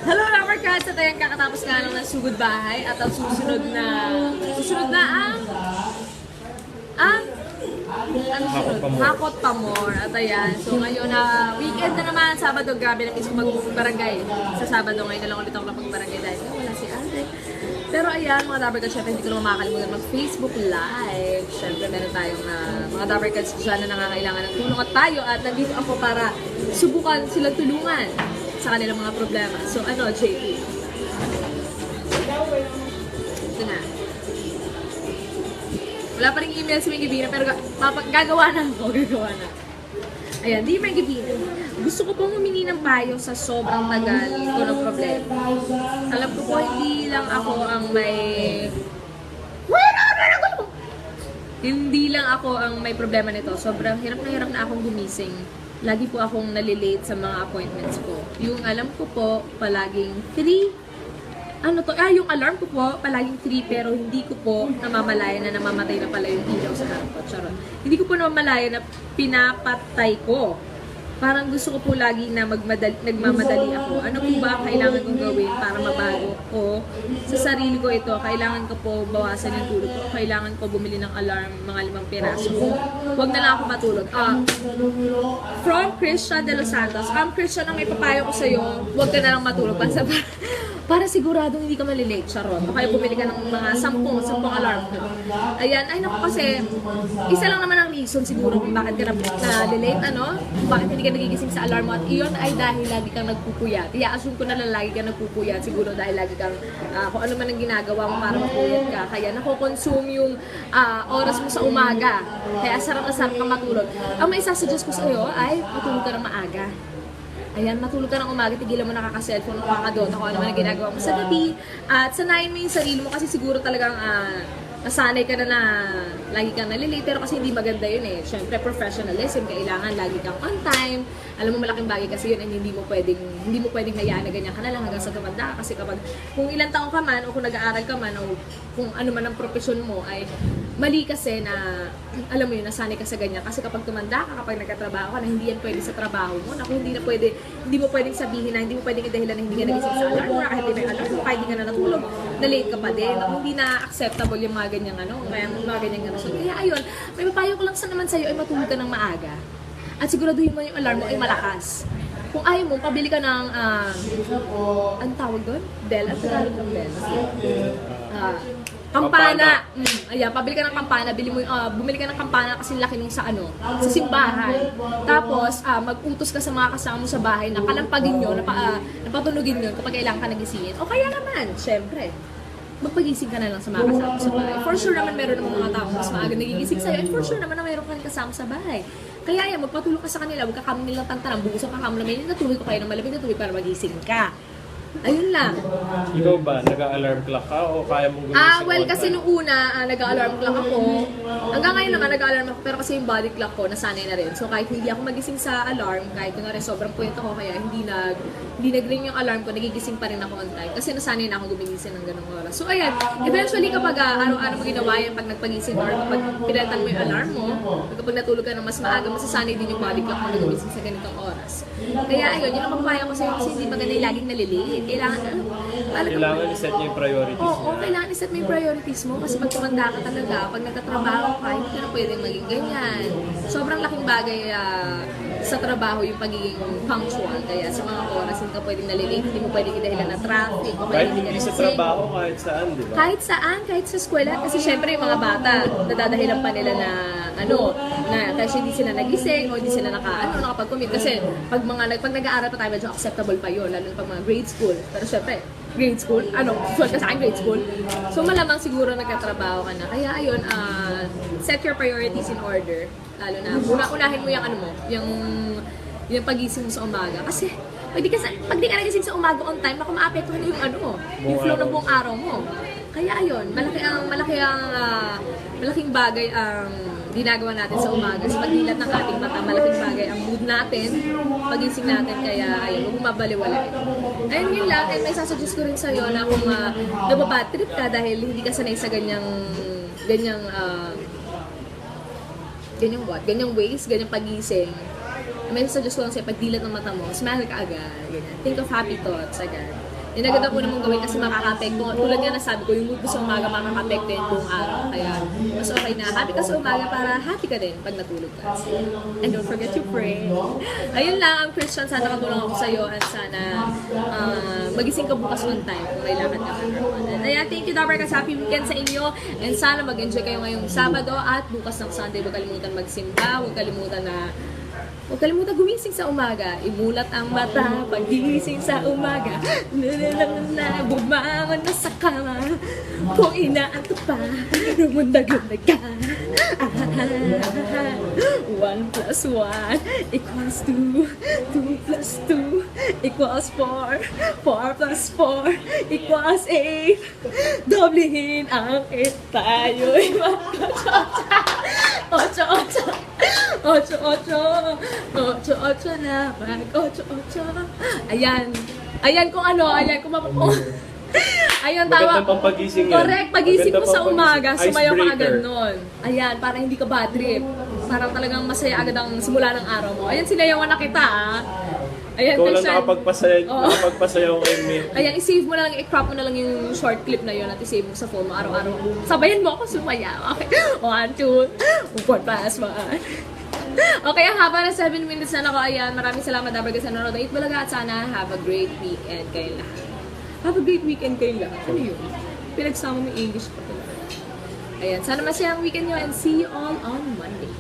Hello, Lover Cats! At ayan, kakatapos nga lang ng sugod bahay at ang susunod na ano sunod? Hakot pa more. At ayan, so ngayon na weekend na naman, Sabado, grabe na miss ko mag-barangay. Sa Sabado ngayon na lang ulit ako mag-barangay dahil wala si Ate. Pero ayan, mga Dabber Cats, syempre hindi ko naman makakalimutan mag-Facebook Live. Syempre meron tayong mga Dabber Cats dyan na nangangailangan ng tulong at tayo at nandito ako para subukan silang tulungan sa kanilang mga problema. So ano, JP? Ito na. Wala pa rin email si May Gabina, pero gagawa na ako, gagawa na. Ayan, di May Gabina. Gusto ko pong humingi ng payo sa sobrang tagal ko ng problema. Alam ko po, hindi lang ako ang may... Hindi lang ako ang may problema nito. Sobrang hirap na akong gumising. Lagi po akong nalilate sa mga appointments ko. Yung alam ko po, palaging 3. Yung alarm ko po, palaging 3, pero hindi ko po namamalayan na namamatay na pala yung ilaw sa harap ko. Charot. Hindi ko po namamalayan na pinapatay ko. Parang gusto ko po lagi na nagmamadali ako. Ano po ba kailangan kong gawin para mabago ko sa sarili ko ito? Kailangan ko po bawasan yung tulog ko. Kailangan ko bumili ng alarm, mga 5 piraso. Huwag na lang ako matulog. From Christian de los Santos. Christian, ang may papayo ko sa'yo, huwag ka na lang matulog. Para siguradong hindi ka malilate, charot. O kaya bumili ka ng mga 10 alarm ko. Ayan, ay naku kasi, isa lang naman ang reason siguro kung bakit ka na-late, bakit hindi ka nagigising sa alarm mo. At iyon ay dahil lagi kang nagpupuyat. I-assume ko na lagi kang nagpupuyat, siguro dahil lagi kang, kung ano man ang ginagawa mo para mapuyat ka. Kaya nakoconsume yung oras mo sa umaga. Kaya sarap na sarap kang matulog. Ang may isasuggest ko sa iyo ay matulog ka ng maaga. Ayan, matulog ka ng umaga, tigilan mo nakaka-cellphone, nakakadota kung ano man ang ginagawa mo sa gabi. At sanayin mo yung sarili mo kasi siguro talagang nasanay ka na lagi kang nalilate. Pero kasi hindi maganda yun eh. Siyempre, professionalism, kailangan lagi kang on time. Alam mo, malaking bagay kasi yun and hindi mo pwedeng hayaan na ganyan ka na lang hanggang sa tumanda ka. Kasi kung ilang taong ka man o kung nag-aaral ka man o kung ano man ang profesyon mo ay mali kasi na, alam mo yun, nasanay ka sa ganyan. Kasi kapag tumanda ka, kapag nagkatrabaho ka na hindi yan pwede sa trabaho mo, naku, hindi mo pwedeng sabihin na, hindi mo pwedeng idahilan na hindi ka nagising sa alarm mo, kahit di may alarm mo, kahit di ka na natulog, na-late ka pa din. Naku, hindi na acceptable yung mga ganyang mga ganyang rason. Kaya ayun, may papayo ko lang sa naman sa'yo ay matulog ka ng maaga. At siguraduhin mo yung alarm mo ay malakas. Kung ayaw mo, pabili ka ng, ang tawag doon? Bell? At tagalog ng bell? Kampana. Ayan, pabili ka ng kampana, bumili ka ng kampana kasi laki nung sa simbahan. Tapos, mag-utos ka sa mga kasama mo sa bahay na kalampagin nyo, napatunugin nyo kapag kailangan ka nagisingin. O kaya naman, syempre, magpagising ka na lang sa mga kasama mo sa bahay. For sure naman meron ng mga tao mas maaga nagigising sa'yo and for sure naman na meron kang kasama sa bahay. Kaya yan, magpatulog ka sa kanila, huwag ka kami nilang tantanang, bugusan ka kami namin, natulog ko kayo ng malamig na tubig para magising ka. Ayun lang. Ikaw ba, nag-alarm clock ka o kaya mong gumising? Well, kasi nung una, nag-alarm clock ako. Hanggang ngayon naman, nag-alarm ako, pero kasi yung body clock ko, nasanay na rin. So, kahit hindi ako magising sa alarm, kahit yung sobrang point ako, kaya hindi nag-ring yung alarm ko, nagigising pa rin ako on time. Kasi nasanay na ako gumigising ng ganung oras. So, ayan, eventually kapag araw-araw mo ginawa yan, pag nagpagising or kapag pinalitan mo yung alarm mo, kapag natulog ka ng mas maaga, masasanay din yung body clock mo na gumising sa ganitong oras. Kaya ayun, yun ang papaya ko sa'yo kasi hindi maganda yung laging nalilate. Kailangan i-set niyo yung priorities mo. Oo, kailangan i-set mo yung priorities mo kasi pag tumanda ka talaga, pag nagtatrabaho ka, hindi ka na pwedeng maging ganyan. Sobrang laking bagay sa trabaho yung pagiging punctual. Kaya sa mga oras, hindi ka pwedeng nalilate, hindi mo pwedeng idahilan na traffic. Kahit hindi sa trabaho, kahit saan, di ba? Kahit saan, kahit sa eskwela. Kasi syempre yung mga bata, nadadahilan pa nila na kasi hindi sila nagising o hindi sila nakapag-commit. Kasi pag nag-aaral pa tayo, medyo acceptable pa yun, lalo pag mga grade school. Pero syempre, grade school, suwal ka sa akin grade school. So malamang siguro nagkatrabaho ka na. Kaya ayun, set your priorities in order. Lalo na, unahin mo yung pagising mo sa umaga. Kasi pag di ka nagising sa umaga on time, baka maapektuhan yung flow ng buong araw mo. Kaya ayun, malaking bagay ang ginagawa natin sa umaga. Sa pagdilat ng ating mata, malaking bagay ang mood natin, pagising natin, kaya ayun, huwag mabaliwala. Ayun yun lang, and may sasuggest ko rin sa'yo na kung nababad trip ka dahil hindi ka sanay sa ganyang ways, ganyang pagising. May suggest ko lang sa'yo, pagdilat ng mata mo, smile ka agad, ganyan. Think of happy thoughts agad. Inaganda ko namang gawin kasi makaka-apekto. Tulad nga nasabi ko, yung mood ko sa umaga makaka-apekto yung buong araw. Kaya mas okay na happy ka sa umaga para happy ka din pag natulog ka. And don't forget to pray. Ayun lang ang Christian, sana katulong ako sa'yo at sana magising ka bukas on time kung may lakad ka. Ayan, thank you Dabarkas. Happy weekend sa inyo. And sana mag-enjoy kayo ngayong Sabado at bukas ng Sunday. Huwag kalimutan magsimba. Huwag kalimutan gumising sa umaga. Imulat ang mata paggising sa umaga. Bumangon na sa kama. Kung inaantok pa, rumundag-lundag ka. 1 plus 1 equals 2. 2 plus 2 equals 4. 4 plus 4 equals 8. Doblehin ang 8 tayo'y mag-8. 8 na mag-8. Ayan kung ano, ayan kung Ayun, tama. Magandang pampagising yan. Correct, pagising mo Magandang sa umaga, pampagising. sumayaw ka Icebreaker. agad nun. Ayan, para hindi ka bad trip. Parang talagang masaya agad ang simula ng araw mo. Ayan, sinayawan na kita, ah. Ayan, Ikaw lang Christian. nakapagpasayaw, Oo. nakapagpasayaw kay me. Ayan, i-save mo na lang, i-crop mo na lang yung short clip na yun at i-save mo sa phone mo araw-araw. Sabayan mo ako sumayaw. Okay, 1, 2, 4 plus 1. Okay, ang haba na 7 minutes na ako. Ayan, maraming salamat Dabarkas sa nanonood. Eat Bulaga at sana have a great weekend kayo lahat. Have a great weekend kayo lahat. Ano yun? Pinagsama mo yung English pa talaga. Ayan, sana masayang weekend nyo and see you all on Monday.